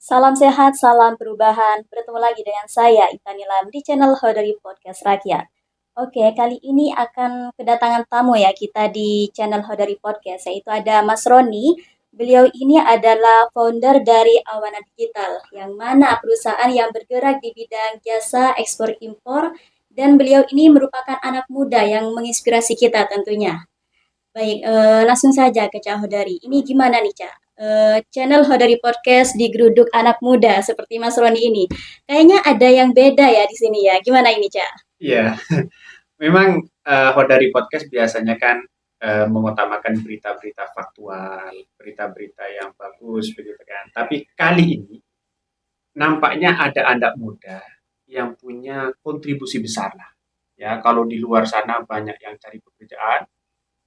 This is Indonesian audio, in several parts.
Salam sehat, salam perubahan. Bertemu lagi dengan saya, Intan Nilam, di channel Hodari Podcast Rakyat. Oke, kali ini akan kedatangan tamu ya kita di channel Hodari Podcast, yaitu ada Mas Roni. Beliau ini adalah founder dari Awana Digital, yang mana perusahaan yang bergerak di bidang jasa ekspor impor, dan beliau ini merupakan anak muda yang menginspirasi kita tentunya. Baik, langsung saja ke Cak Hodari. Ini gimana nih, Cak? Channel Hodari Podcast digeruduk anak muda seperti Mas Roni ini. Kayaknya ada yang beda ya di sini ya. Gimana ini, Cak? Iya, memang Hodari Podcast biasanya kan mengutamakan berita-berita faktual, berita-berita yang bagus begitu kan. Tapi kali ini nampaknya ada anak muda yang punya kontribusi besar lah. Ya, kalau di luar sana banyak yang cari pekerjaan,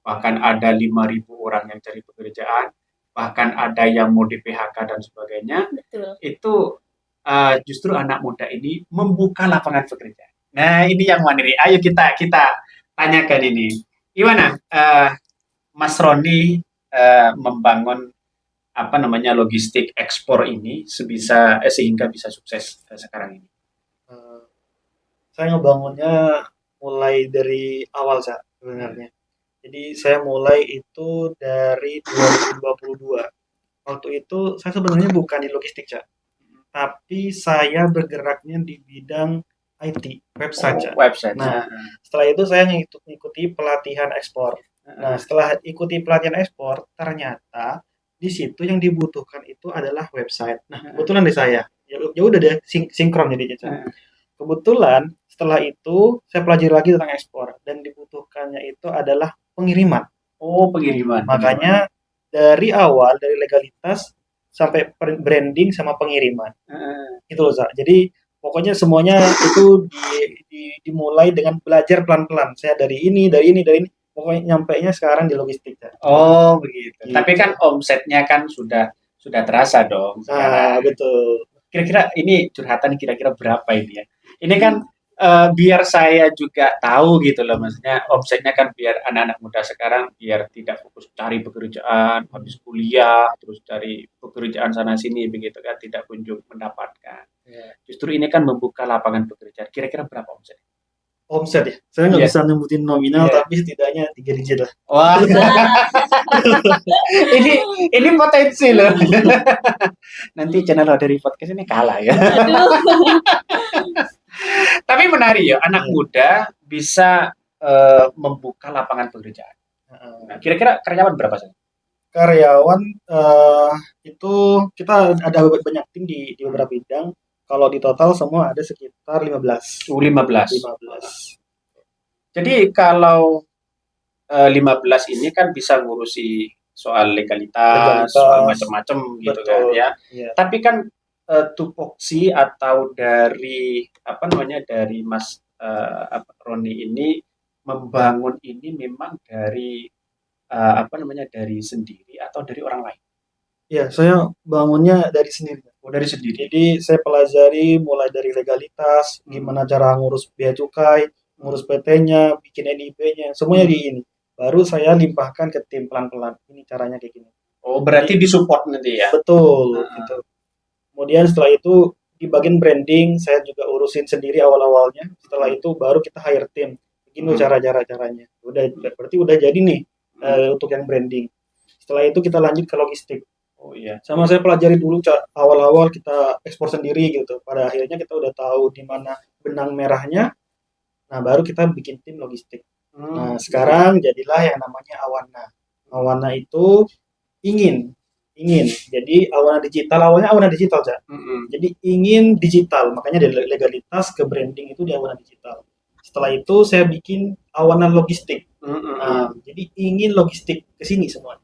bahkan ada 5.000 orang yang cari pekerjaan, bahkan ada yang mau di PHK dan sebagainya. Betul. Itu justru anak muda ini membuka lapangan pekerjaan. Nah, ini yang mana nih? Ayo kita tanyakan ini. Gimana Mas Roni membangun apa namanya logistik ekspor ini sehingga bisa sukses sekarang ini? Eh, saya ngebangunnya mulai dari awal sebenarnya. Jadi saya mulai itu dari 2022. Waktu itu saya sebenarnya bukan di logistik, Cak. Tapi saya bergeraknya di bidang IT, website, Cak. Website. Nah, setelah itu saya ngikuti pelatihan ekspor. Nah, setelah ikuti pelatihan ekspor, ternyata di situ yang dibutuhkan itu adalah website. Nah, kebetulan di saya. Ya udah deh sinkron jadinya, Cak. Kebetulan setelah itu saya pelajari lagi tentang ekspor dan dibutuhkannya itu adalah pengiriman. Oh, pengiriman. Makanya dari awal dari legalitas sampai branding sama pengiriman. Itu loh, Sa. Jadi pokoknya semuanya itu dimulai dengan belajar pelan-pelan. Saya dari ini. Pokoknya nyampainya sekarang di logistik. Sa. Oh, begitu. Gitu. Tapi kan omsetnya kan sudah terasa dong sekarang. Betul. Kira-kira ini curhatan kira-kira berapa ini ya? Ini kan biar saya juga tahu gitu loh, maksudnya omsetnya kan biar anak-anak muda sekarang biar tidak fokus cari pekerjaan, habis kuliah, terus cari pekerjaan sana sini begitu kan, tidak kunjung mendapatkan. Justru ini kan membuka lapangan pekerjaan. Kira-kira berapa omset? Omset ya. Saya nggak Iya. bisa nyebutin nominal, Iya. tapi setidaknya 3 digit lah. Wah, ini potensi loh. Nanti channel dari podcast ini kalah ya. Aduh. Tapi menarik ya, anak Iya. muda bisa membuka lapangan pekerjaan. Nah, kira-kira karyawan berapa sih? Karyawan itu kita ada banyak tim di beberapa bidang. Kalau di total semua ada sekitar 15. 15. 15. Jadi kalau 15 ini kan bisa ngurusi soal legalitas, soal macam-macam gitu kan Betul. ya. Iya. Tapi kan tupoksi atau dari apa namanya dari Mas Roni ini membangun ini memang dari apa namanya dari sendiri atau dari orang lain? Iya, saya bangunnya dari sendiri. Oh, dari sendiri. Jadi saya pelajari mulai dari legalitas, gimana cara ngurus bea cukai, ngurus PT-nya, bikin NIB-nya, semuanya di ini. Baru saya limpahkan ke tim pelan-pelan. Ini caranya kayak gini. Oh, berarti disupport nanti ya? Betul, gitu. Kemudian setelah itu di bagian branding saya juga urusin sendiri awal-awalnya. Setelah itu baru kita hire tim. Begini cara-caranya. Udah berarti udah jadi nih untuk yang branding. Setelah itu kita lanjut ke logistik. Oh iya. Sama saya pelajari dulu awal-awal kita ekspor sendiri gitu. Pada akhirnya kita udah tahu di mana benang merahnya. Nah, baru kita bikin tim logistik. Nah, sekarang jadilah yang namanya Awana. Awana itu ingin. Jadi Awana Digital, awalnya Awana Digital, Cak. Jadi ingin digital, makanya dari legalitas ke branding itu di Awana Digital. Setelah itu saya bikin Awana Logistik. Nah, jadi ingin logistik ke sini semuanya.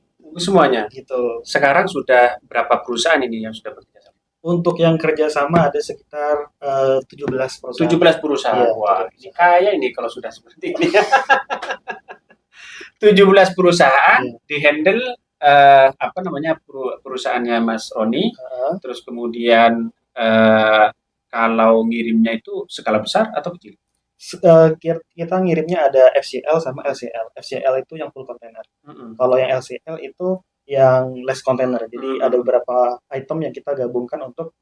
Gitu. Sekarang sudah berapa perusahaan ini yang sudah bekerja sama? Untuk yang kerjasama ada sekitar 17 perusahaan. 17 perusahaan. Iya, Wah, ini kaya ini kalau sudah seperti ini. 17 perusahaan dihandle apa namanya perusahaannya Mas Roni. Terus kemudian kalau ngirimnya itu skala besar atau kecil? Kita ngirimnya ada FCL sama LCL. FCL itu yang full container. Kalau yang LCL itu yang less container. Jadi ada beberapa item yang kita gabungkan untuk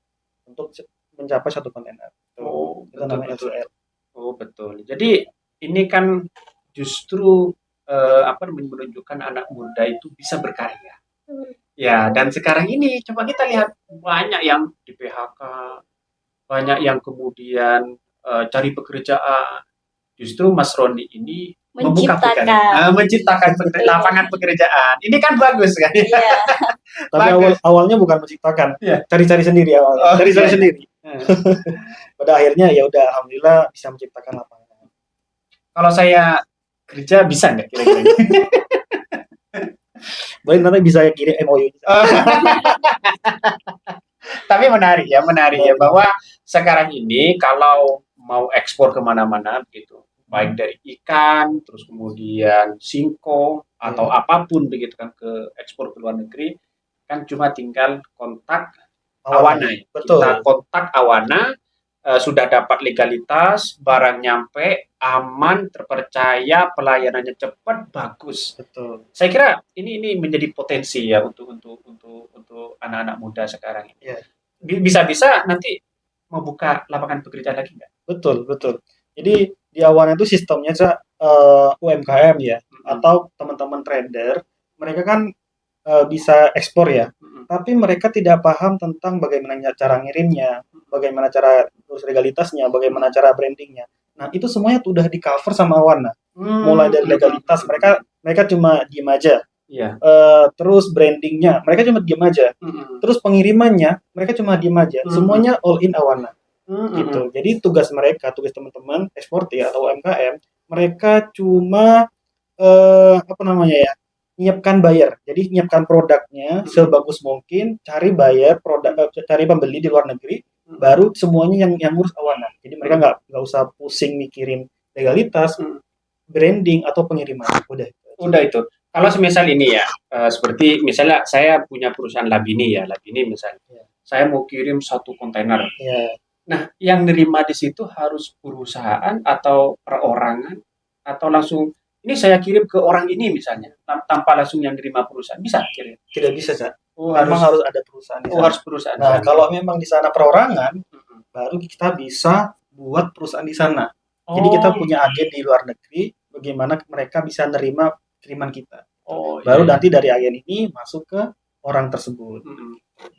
untuk mencapai satu kontainer. Oh, Itu namanya betul. LCL. Oh, betul. Jadi ini kan justru apa menunjukkan anak muda itu bisa berkarya. Ya, dan sekarang ini coba kita lihat banyak yang di PHK, banyak yang kemudian cari pekerjaan. Justru Mas Roni ini membuka Menciptakan. menciptakan lapangan pekerjaan. Ini kan bagus kan? Iya. Tapi Bagus. awalnya bukan menciptakan, Iya. cari-cari sendiri awalnya, Oh, cari-cari iya. sendiri. Pada akhirnya ya udah alhamdulillah bisa menciptakan lapangan. Kalau saya kerja bisa nggak kira-kira? Boleh nanti bisa kirim MOU. Tapi menarik ya bahwa sekarang ini kalau mau ekspor kemana-mana gitu, baik dari ikan, terus kemudian singkong atau apapun begitu kan ke ekspor ke luar negeri, kan cuma tinggal kontak Awana ya. Betul. Kita kontak Awana, sudah dapat legalitas, barang nyampe, aman, terpercaya, pelayanannya cepat, bagus. Betul. Saya kira ini menjadi potensi ya untuk anak-anak muda sekarang ini. Iya. Bisa-bisa nanti membuka lapangan pekerjaan lagi nggak? Betul. Jadi di Awana itu sistemnya UMKM ya, atau teman-teman trader, mereka kan bisa ekspor ya. Tapi mereka tidak paham tentang bagaimana cara ngirimnya, bagaimana cara urus legalitasnya, bagaimana cara brandingnya. Nah, itu semuanya sudah di-cover sama Awana. Mulai dari legalitas, mereka cuma diem aja. Iya. Terus brandingnya, mereka cuma diem aja. Terus pengirimannya, mereka cuma diem aja. Semuanya all in Awana. Gitu. Jadi tugas teman-teman eksportir atau UMKM, mereka cuma nyiapkan buyer. Jadi nyiapkan produknya sebagus mungkin, cari buyer, cari pembeli di luar negeri, baru semuanya yang ngurus Awana. Jadi mereka nggak usah pusing mikirin legalitas, branding atau pengiriman. Udah itu. Kalau semisal ini ya, seperti misalnya saya punya perusahaan Labini misalnya. Ya. Saya mau kirim 1 kontainer. Ya. Nah, yang nerima di situ harus perusahaan atau perorangan atau langsung ini saya kirim ke orang ini misalnya, tanpa langsung yang nerima perusahaan. Bisa kirim? Tidak bisa, Cak. Oh, memang harus ada perusahaan di sana. harus perusahaan. Nah, kalau memang di sana perorangan, baru kita bisa buat perusahaan di sana. Jadi kita punya agen di luar negeri, bagaimana mereka bisa nerima kiriman kita. Baru nanti dari agen ini masuk ke orang tersebut.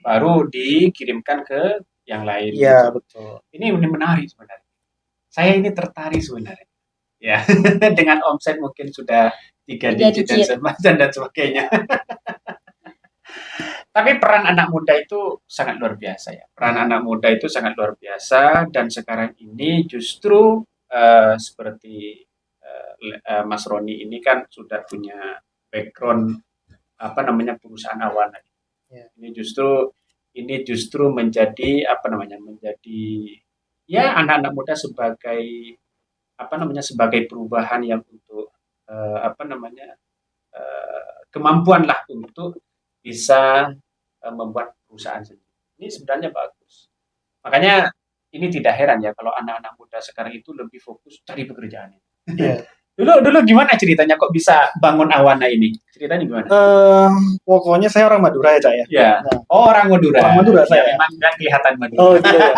Baru dikirimkan ke yang lain. Iya, betul. Ini menarik sebenarnya. Saya ini tertarik sebenarnya. Ya, dengan omset mungkin sudah 3 digit dan sebagainya. Tapi peran anak muda itu sangat luar biasa ya. Peran anak muda itu sangat luar biasa dan sekarang ini justru seperti Mas Roni ini kan sudah punya background perusahaan Awana. Ya. Ini justru menjadi menjadi ya anak-anak muda sebagai sebagai perubahan yang untuk kemampuan lah untuk bisa membuat perusahaan sendiri. Ini sebenarnya bagus. Makanya ini tidak heran ya kalau anak-anak muda sekarang itu lebih fokus cari pekerjaan. Yeah. Dulu gimana ceritanya kok bisa bangun Awana ini? Ceritanya gimana? Pokoknya saya orang Madura ya, Cak ya. Ya. Nah, orang Madura. Orang Madura saya. Memang nggak kelihatan Madura. Oh iya.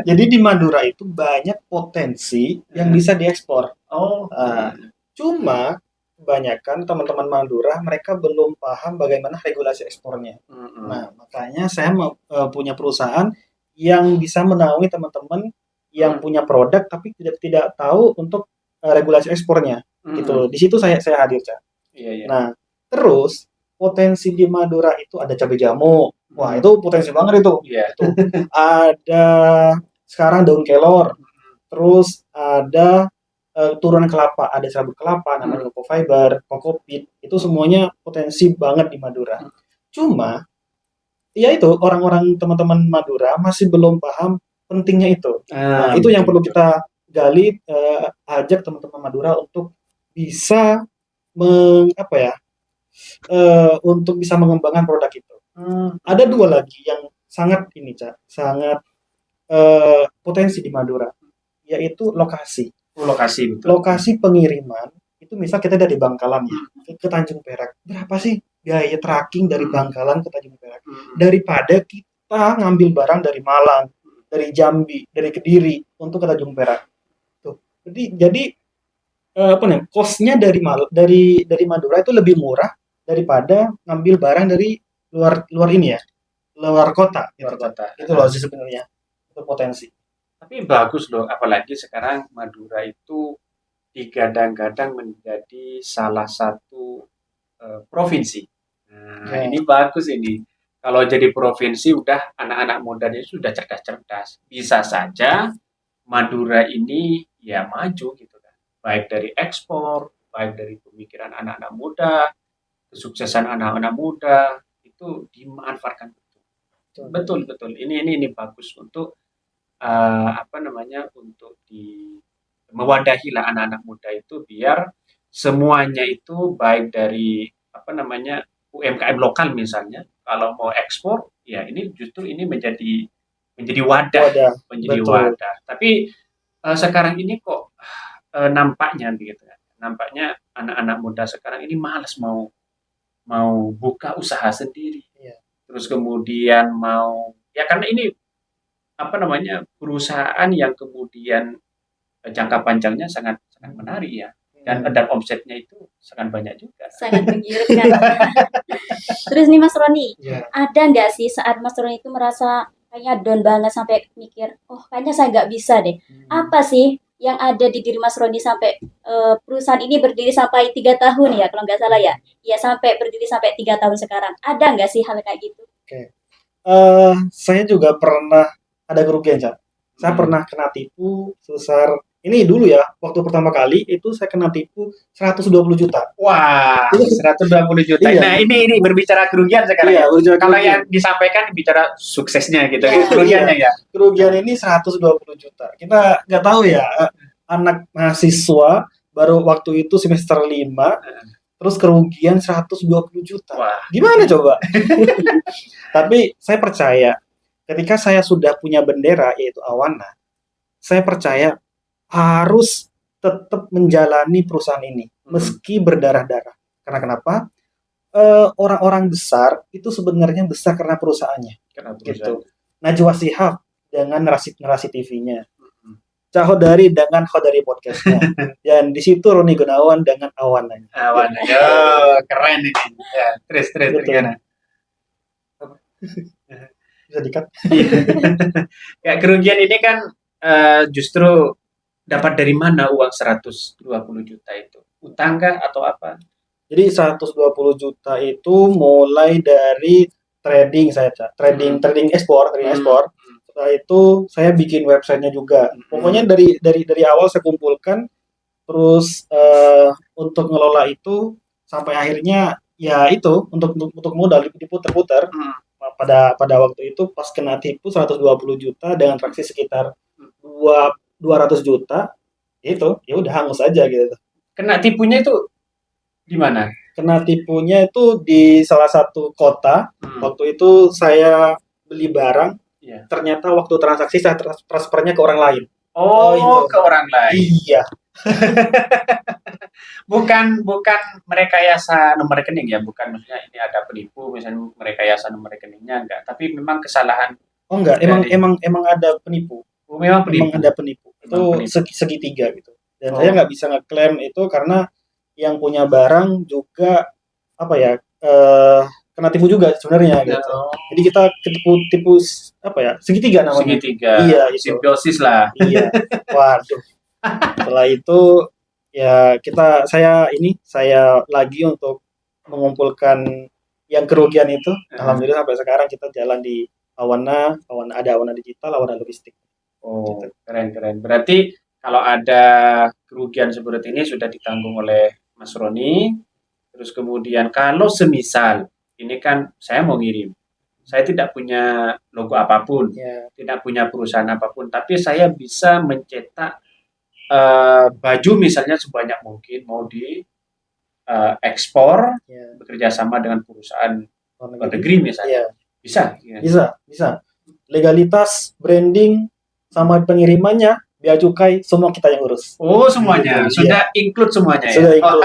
Jadi di Madura itu banyak potensi yang bisa diekspor. Cuma kebanyakan teman-teman Madura mereka belum paham bagaimana regulasi ekspornya. Nah, makanya saya punya perusahaan yang bisa menaungi teman-teman yang punya produk tapi tidak tahu untuk regulasi ekspornya. Gitu. Di situ saya hadir, Cak. Iya. Nah, terus potensi di Madura itu ada cabai jamu. Wah, itu potensi banget itu. Iya. Itu. Ada sekarang daun kelor. Terus ada turunan kelapa, ada serabut kelapa, namanya coco fiber, kokopit. Itu semuanya potensi banget di Madura. Cuma ya itu orang-orang teman-teman Madura masih belum paham pentingnya itu. Nah, itu yang perlu kita gali, ajak teman-teman Madura untuk bisa untuk bisa mengembangkan produk itu. Ada 2 lagi yang sangat ini, Cak, sangat potensi di Madura, yaitu lokasi. Betul. Lokasi pengiriman itu misal kita dari Bangkalan ya ke Tanjung Perak. Berapa sih biaya tracking dari Bangkalan ke Tanjung Perak? Daripada kita kita ngambil barang dari Malang, dari Jambi, dari Kediri untuk ke Tanjung Perak. Tuh. Jadi apa nih? Cost-nya dari Madura itu lebih murah daripada ngambil barang dari luar ini ya, luar kota gitu. Luar kota. Itu loh sih sebenarnya. Itu potensi. Tapi bagus loh, apalagi sekarang Madura itu digadang-gadang menjadi salah satu provinsi. Nah, Ya. ini bagus ini. Kalau jadi provinsi udah anak-anak mudanya sudah cerdas-cerdas. Bisa saja Madura ini ya maju gitu kan. Baik dari ekspor, baik dari pemikiran anak-anak muda, kesuksesan anak-anak muda itu dimanfaatkan betul. Betul betul. Ini bagus untuk apa namanya untuk mewadahilah anak-anak muda itu biar semuanya itu baik dari apa namanya UMKM lokal misalnya kalau mau ekspor ya ini justru ini menjadi wadah Wadah, menjadi betul. wadah. Tapi sekarang ini kok nampaknya begitu ya. Nampaknya anak-anak muda sekarang ini malas mau buka usaha sendiri. Iya. Terus kemudian mau ya karena ini apa namanya perusahaan yang kemudian jangka panjangnya sangat sangat menarik ya dan omsetnya itu sangat banyak juga. Sangat menggiurkan. Terus nih Mas Roni, Ya. ada nggak sih saat Mas Roni itu merasa kayaknya down banget sampai mikir, oh kayaknya saya nggak bisa deh. Apa sih yang ada di diri Mas Roni sampai perusahaan ini berdiri sampai 3 tahun ya kalau nggak salah ya? Ya sampai berdiri sampai 3 tahun sekarang. Ada nggak sih hal kayak gitu? Saya juga pernah ada kerugian, Cak. Saya pernah kena tipu sebesar ini dulu ya, waktu pertama kali itu saya kena tipu 120 juta. Wah, 120 juta. Iya. Nah, ini berbicara kerugian sekarang Iya, ya. ujian Kalau kerugian. yang disampaikan bicara suksesnya gitu, Iya. kerugiannya ya. Kerugian ini 120 juta. Kita nggak tahu ya, anak mahasiswa baru waktu itu semester 5, terus kerugian 120 juta. Wah, Gimana coba? Tapi saya percaya ketika saya sudah punya bendera yaitu Awana, saya percaya harus tetap menjalani perusahaan ini meski berdarah-darah. Karena kenapa? Orang-orang besar itu sebenarnya besar karena perusahaannya. karena Gitu. Najwa Shihab dengan narasi TV-nya. Cak Hodari dengan Hodari Podcast-nya. Dan di situ Roni Gunawan dengan Awananya. Awan, yo, keren ini. Ya, terus Betul. gimana? Bisa dikat? Ya, kerugian ini kan justru dapat dari mana uang 120 juta itu? Utang kah atau apa? Jadi 120 juta itu mulai dari trading saya, Cak. Trading ekspor. Setelah itu saya bikin websitenya juga. Pokoknya dari awal saya kumpulkan, terus untuk ngelola itu sampai akhirnya ya itu untuk modal diputar-putar. Pada waktu itu pas kena tipu 120 juta dengan transaksi sekitar 200 juta itu ya udah hangus aja gitu. Kena tipunya itu di mana? Kena tipunya itu di salah satu kota. Waktu itu saya beli barang, Iya. ternyata waktu transaksi saya transfernya ke orang lain. Oh, itu. ke orang lain. Iya, Bukan merekayasa nomor rekening ya, bukan maksudnya ini ada penipu misalnya merekayasa nomor rekeningnya enggak, tapi memang kesalahan. oh enggak, emang ada penipu. Memang penipu. Memang ada penipu. Itu Memang penipu. segitiga gitu. Dan saya nggak bisa ngeklaim itu karena yang punya barang juga apa ya kena tipu juga sebenarnya gitu. Jadi kita tipu apa ya segitiga namanya. Segitiga. Iya, itu. Simbiosis lah. Iya. Waduh. Setelah itu ya saya lagi untuk mengumpulkan yang kerugian itu. Alhamdulillah sampai sekarang kita jalan di Awana ada Awana Digital, Awana Logistik. Oh, keren. Berarti kalau ada kerugian seperti ini sudah ditanggung oleh Mas Roni. Terus kemudian kalau semisal ini kan saya mau ngirim, saya tidak punya logo apapun, tidak punya perusahaan apapun, tapi saya bisa mencetak baju misalnya sebanyak mungkin mau di ekspor, bekerja sama dengan perusahaan luar negeri misalnya. Bisa. Bisa. Legalitas, branding, sama pengirimannya, bea cukai, semua kita yang urus. Oh, semuanya. Sudah include semuanya ya? Sudah include.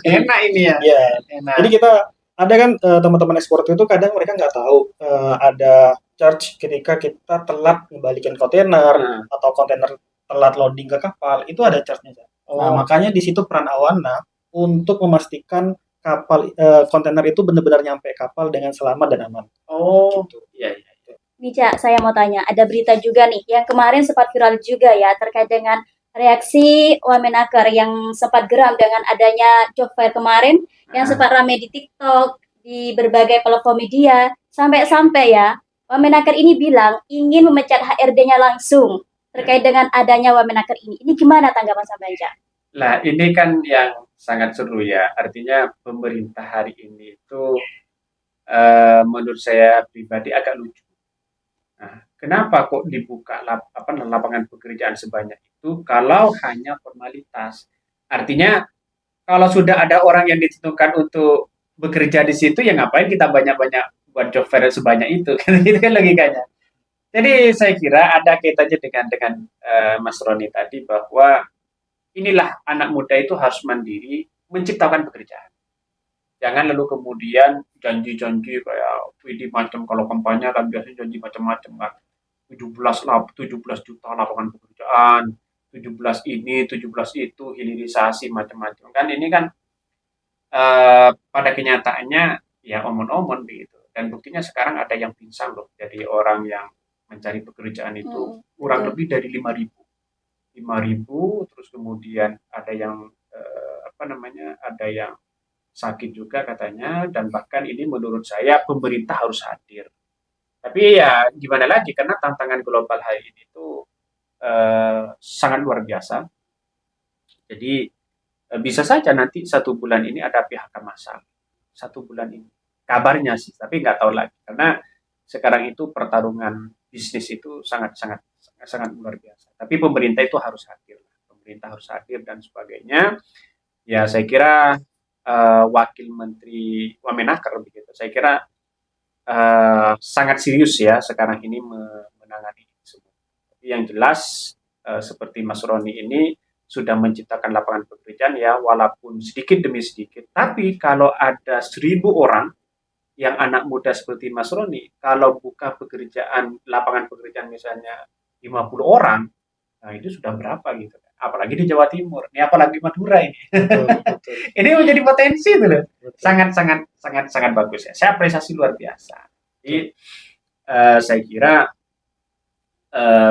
Enak ini ya? Iya. Enak. Jadi kita, ada kan teman-teman ekspor itu kadang mereka nggak tahu ada charge ketika kita telat ngembalikan kontainer Nah. atau kontainer telat loading ke kapal, itu ada charge-nya. Nah, Oh, makanya di situ peran Awana untuk memastikan kapal kontainer itu benar-benar nyampe kapal dengan selamat dan aman. oh, Gitu. iya, iya. Nih Cak, saya mau tanya, ada berita juga nih yang kemarin sempat viral juga ya terkait dengan reaksi Wamenaker yang sempat geram dengan adanya job fair kemarin yang Nah, sempat ramai di TikTok, di berbagai platform media, sampai-sampai ya Wamenaker ini bilang ingin memecat HRD-nya langsung terkait dengan adanya Wamenaker ini. Ini gimana tanggapan sampean Cak? Lah, ini kan yang sangat seru ya. Artinya pemerintah hari ini itu menurut saya pribadi agak lucu. Nah, kenapa kok dibuka lapangan pekerjaan sebanyak itu kalau hanya formalitas? Artinya kalau sudah ada orang yang ditentukan untuk bekerja di situ, ya ngapain kita banyak-banyak buat job fair sebanyak itu? Kan itu kan logikanya. Jadi saya kira ada kaitannya dengan Mas Roni tadi bahwa inilah anak muda itu harus mandiri menciptakan pekerjaan. Jangan lalu kemudian janji-janji kayak ini macam kalau kampanye kan biasanya janji macam-macam kan. 17 juta lapangan pekerjaan, 17 ini, 17 itu, hilirisasi macam-macam. Kan ini kan pada kenyataannya ya omon-omon begitu. Dan buktinya sekarang ada yang pingsan loh. Jadi orang yang mencari pekerjaan itu kurang Betul. lebih dari 5.000, terus kemudian ada yang ada yang sakit juga katanya, dan bahkan ini menurut saya pemerintah harus hadir. Tapi ya gimana lagi, karena tantangan global hari ini itu sangat luar biasa. Jadi bisa saja nanti 1 bulan ini ada PHK massal. 1 bulan ini. Kabarnya sih, tapi nggak tahu lagi. Karena sekarang itu pertarungan bisnis itu sangat luar biasa. Tapi pemerintah itu harus hadir. Pemerintah harus hadir dan sebagainya. Ya saya kira Wakil Menteri Wamenaker begitu. Saya kira sangat serius ya sekarang ini menangani ini semua. Tapi yang jelas seperti Mas Roni ini sudah menciptakan lapangan pekerjaan ya, walaupun sedikit demi sedikit. Tapi kalau ada 1.000 orang yang anak muda seperti Mas Roni, kalau buka lapangan pekerjaan misalnya 50 orang, nah itu sudah berapa gitu. Apalagi di Jawa Timur, ini apalagi Madura ini. Betul, betul. Ini menjadi potensi itu loh. Betul. Sangat bagus ya. Saya apresiasi luar biasa. Jadi saya kira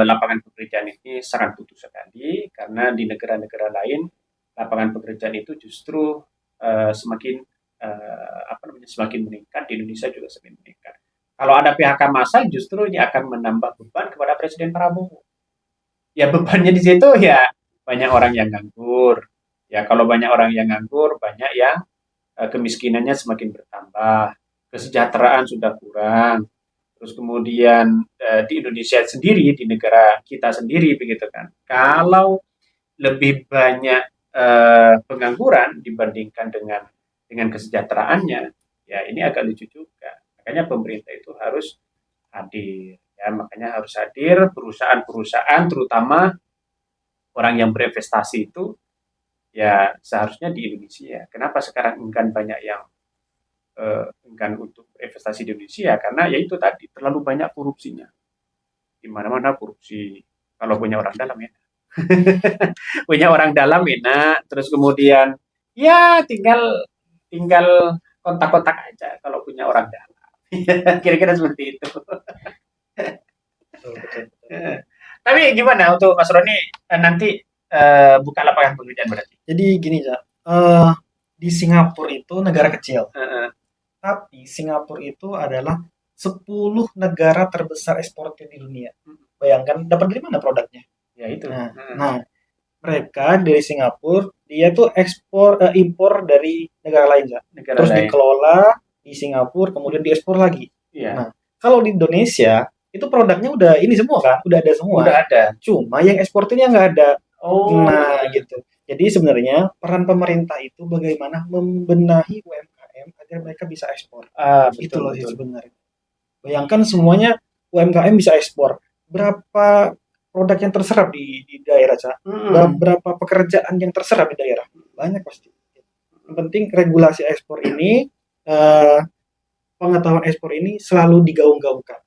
lapangan pekerjaan ini sangat butuh sekali karena di negara-negara lain lapangan pekerjaan itu justru semakin semakin meningkat, di Indonesia juga semakin meningkat. Kalau ada PHK massal justru ini akan menambah beban kepada Presiden Prabowo. Ya bebannya di situ ya banyak orang yang nganggur. Ya kalau banyak orang yang nganggur, banyak yang kemiskinannya semakin bertambah, kesejahteraan sudah kurang. Terus kemudian di Indonesia sendiri, di negara kita sendiri begitu kan. Kalau lebih banyak pengangguran dibandingkan dengan kesejahteraannya, ya ini agak lucu juga. Makanya pemerintah itu harus hadir. Ya, makanya harus hadir perusahaan-perusahaan, terutama orang yang berinvestasi itu, ya seharusnya di Indonesia. Kenapa sekarang banyak yang enggan untuk berinvestasi di Indonesia? Karena ya itu tadi, terlalu banyak korupsinya. Di mana-mana korupsi. Kalau punya orang dalam ya. Punya orang dalam enak, terus kemudian ya tinggal kontak-kontak aja kalau punya orang dalam. Kira-kira seperti itu. Betul, betul. Tapi gimana untuk Mas Roni nanti buka lapangan pekerjaan berarti? Jadi gini ya, di Singapura itu negara kecil, tapi Singapura itu adalah 10 negara terbesar eksportir di dunia. Bayangkan dapat dari mana produknya? Ya itu. Nah, mereka dari Singapura dia tuh impor dari negara lain ya. Negara Terus lain. dikelola di Singapura, kemudian diekspor lagi. Iya. Nah, kalau di Indonesia itu produknya udah ini semua kan, udah ada semua. Udah ada. Cuma yang eksportirnya nggak ada. Oh. Nah, gitu. Jadi sebenarnya peran pemerintah itu bagaimana membenahi UMKM agar mereka bisa ekspor. Itu loh sih sebenarnya. Bayangkan semuanya UMKM bisa ekspor. Berapa produk yang terserap di daerah, Cak? Berapa pekerjaan yang terserap di daerah? Banyak pasti. Yang penting regulasi ekspor ini, pengetahuan ekspor ini selalu digaung-gaungkan.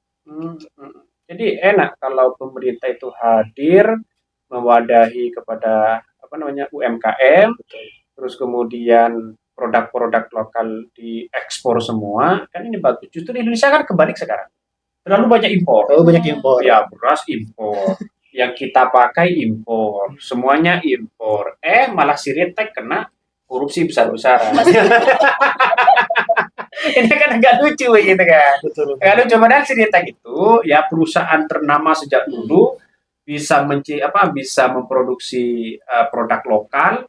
Jadi enak kalau pemerintah itu hadir mewadahi kepada apa namanya UMKM, Betul. terus kemudian produk-produk lokal diekspor semua, kan ini bagus. Justru di Indonesia kan kebalik sekarang. Terlalu banyak impor. Terlalu banyak impor. Ya, beras impor, yang kita pakai impor, semuanya impor. Malah Siritek kena korupsi besar-besaran. Ini kan agak lucu gitu kan. Betul. Agak lucu, padahal Siritek itu ya perusahaan ternama sejak dulu, bisa bisa memproduksi produk lokal,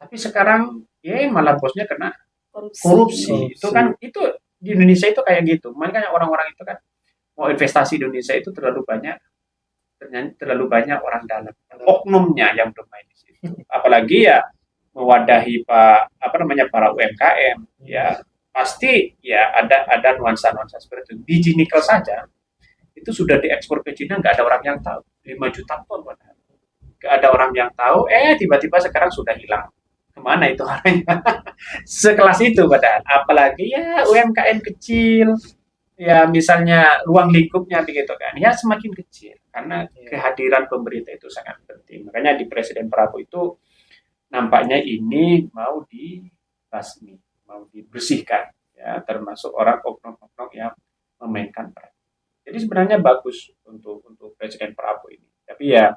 tapi sekarang ya malah bosnya kena korupsi. Itu kan itu di Indonesia itu kayak gitu. Makanya orang-orang itu kan mau investasi di Indonesia itu terlalu banyak orang dalam, oknumnya yang bermain di situ. Apalagi ya mewadahi para UMKM, ya pasti ya ada nuansa-nuansa seperti itu. Biji nikel saja itu sudah diekspor ke Cina, nggak ada orang yang tahu, 5 juta ton padahal. Nggak ada orang yang tahu, tiba-tiba sekarang sudah hilang. Kemana itu orangnya? Sekelas itu padahal. Apalagi ya UMKM kecil, ya misalnya ruang lingkupnya begitu kan, ya semakin kecil. Karena kehadiran pemerintah itu sangat penting. Makanya di Presiden Prabowo itu nampaknya ini mau dibasmi, mau dibersihkan, ya termasuk orang oknum-oknum yang memainkan peran. Jadi sebenarnya bagus untuk Presiden Prabowo ini. Tapi ya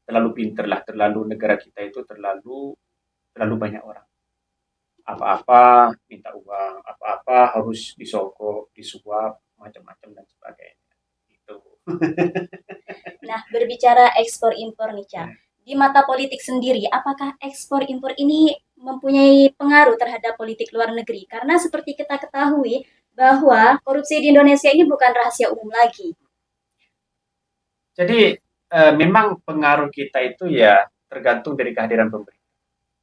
terlalu pinter lah, negara kita itu terlalu banyak orang. Apa-apa minta uang, apa-apa harus disogok, disuap, macam-macam dan sebagainya. Itu. Nah, berbicara ekspor impor nih, Ca. Di mata politik sendiri, apakah ekspor impor ini mempunyai pengaruh terhadap politik luar negeri? Karena seperti kita ketahui bahwa korupsi di Indonesia ini bukan rahasia umum lagi. Jadi memang pengaruh kita itu ya tergantung dari kehadiran pemerintah.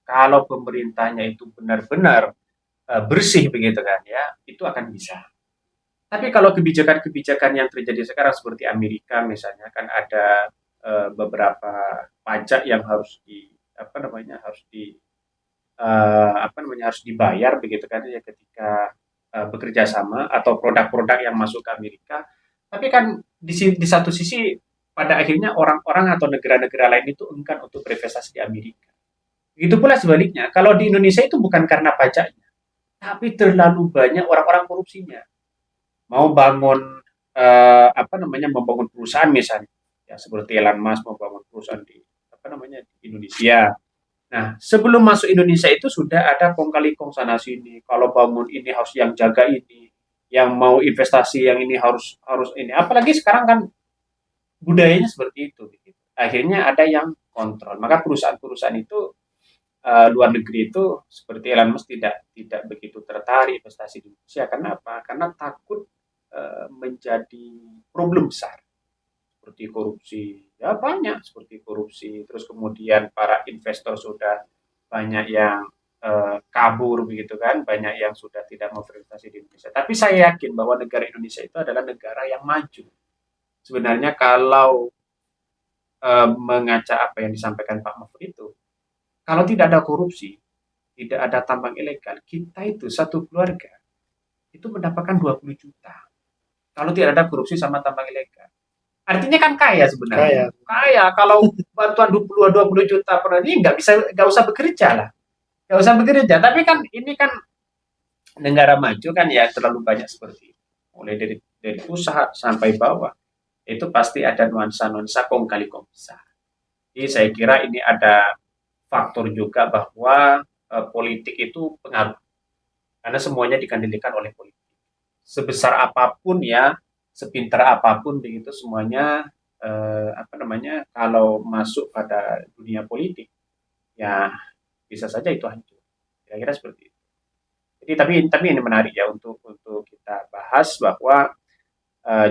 Kalau pemerintahnya itu benar-benar bersih begitu kan ya, itu akan bisa. Tapi kalau kebijakan-kebijakan yang terjadi sekarang seperti Amerika misalnya, kan ada beberapa pajak yang harus harus dibayar begitu kan ya ketika bekerja sama atau produk-produk yang masuk ke Amerika. Tapi kan di satu sisi pada akhirnya orang-orang atau negara-negara lain itu enggan untuk berinvestasi di Amerika. Begitu pula sebaliknya, kalau di Indonesia itu bukan karena pajaknya, tapi terlalu banyak orang-orang korupsinya. Mau bangun membangun perusahaan misalnya, ya seperti Elon Musk mau bangun perusahaan di di Indonesia. Nah, sebelum masuk Indonesia itu sudah ada kong kali kong sana sini. Kalau bangun ini harus yang jaga ini, yang mau investasi yang ini harus ini. Apalagi sekarang kan budayanya seperti itu. Akhirnya ada yang kontrol. Maka perusahaan-perusahaan itu luar negeri itu seperti Elon Musk tidak begitu tertarik investasi di Indonesia. Kenapa? Karena takut menjadi problem besar seperti korupsi. Ya banyak seperti korupsi. Terus kemudian para investor sudah banyak yang kabur begitu kan, banyak yang sudah tidak mau berinvestasi di Indonesia. Tapi saya yakin bahwa negara Indonesia itu adalah negara yang maju. Sebenarnya kalau mengaca apa yang disampaikan Pak Mahfud itu, kalau tidak ada korupsi, tidak ada tambang ilegal, kita itu satu keluarga itu mendapatkan 20 juta. Kalau tidak ada korupsi sama tambang ilegal. Artinya kan kaya sebenarnya. Kaya. Kalau bantuan 20 juta per hari nggak usah bekerja lah. Nggak usah bekerja. Tapi kan ini kan negara maju kan ya terlalu banyak seperti itu. Mulai dari pusat sampai bawah. Itu pasti ada nuansa-nuansa kong kali kong besar. Jadi saya kira ini ada faktor juga bahwa politik itu pengaruh. Karena semuanya dikendalikan oleh politik. Sebesar apapun ya, sepintar apapun begitu semuanya kalau masuk pada dunia politik ya bisa saja itu hancur. Kira-kira seperti itu. Jadi tapi ini menarik ya untuk kita bahas bahwa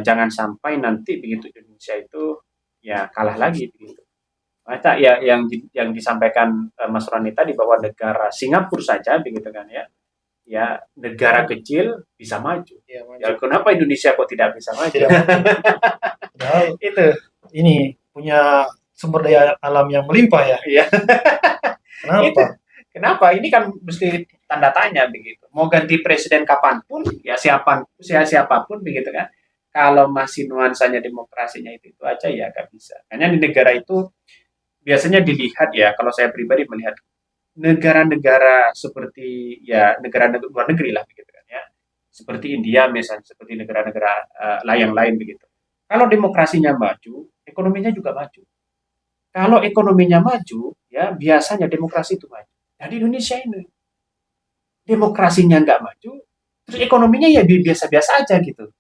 jangan sampai nanti begitu Indonesia itu ya kalah lagi begitu. Maka ya yang disampaikan Mas Roni tadi bahwa negara Singapura saja begitu kan ya negara kecil bisa maju. Ya kenapa Indonesia kok tidak bisa maju? Padahal itu ini punya sumber daya alam yang melimpah ya. Iya. Kenapa? Kenapa? Ini kan mesti tanda tanya begitu. Mau ganti presiden kapanpun, ya siapapun begitu kan. kalau masih nuansanya demokrasinya itu aja ya nggak bisa. Hanya di negara itu biasanya dilihat ya, kalau saya pribadi melihat negara-negara seperti ya negara-negara luar negeri lah begitu kan ya, seperti India misalnya, seperti negara-negara yang lain begitu. Kalau demokrasinya maju, ekonominya juga maju. Kalau ekonominya maju, ya biasanya demokrasi itu maju. Nah di Indonesia ini demokrasinya nggak maju, terus ekonominya ya biasa-biasa aja gitu.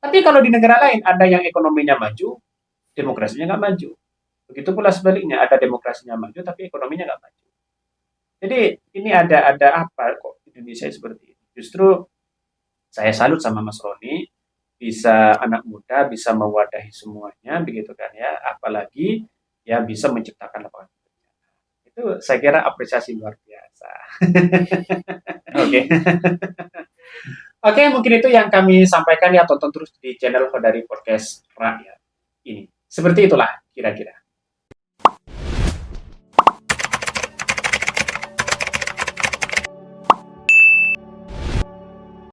Tapi kalau di negara lain ada yang ekonominya maju, demokrasinya nggak maju. Begitu pula sebaliknya, ada demokrasinya maju tapi ekonominya nggak maju. Jadi ini ada apa kok Indonesia seperti ini? Justru saya salut sama Mas Roni, bisa anak muda bisa mewadahi semuanya begitu kan ya, apalagi ya bisa menciptakan lapangan kerja. Itu saya kira apresiasi luar biasa. Oke. Oke, mungkin itu yang kami sampaikan ya, tonton terus di channel Hodari Podcast Rakyat ini. Seperti itulah kira-kira.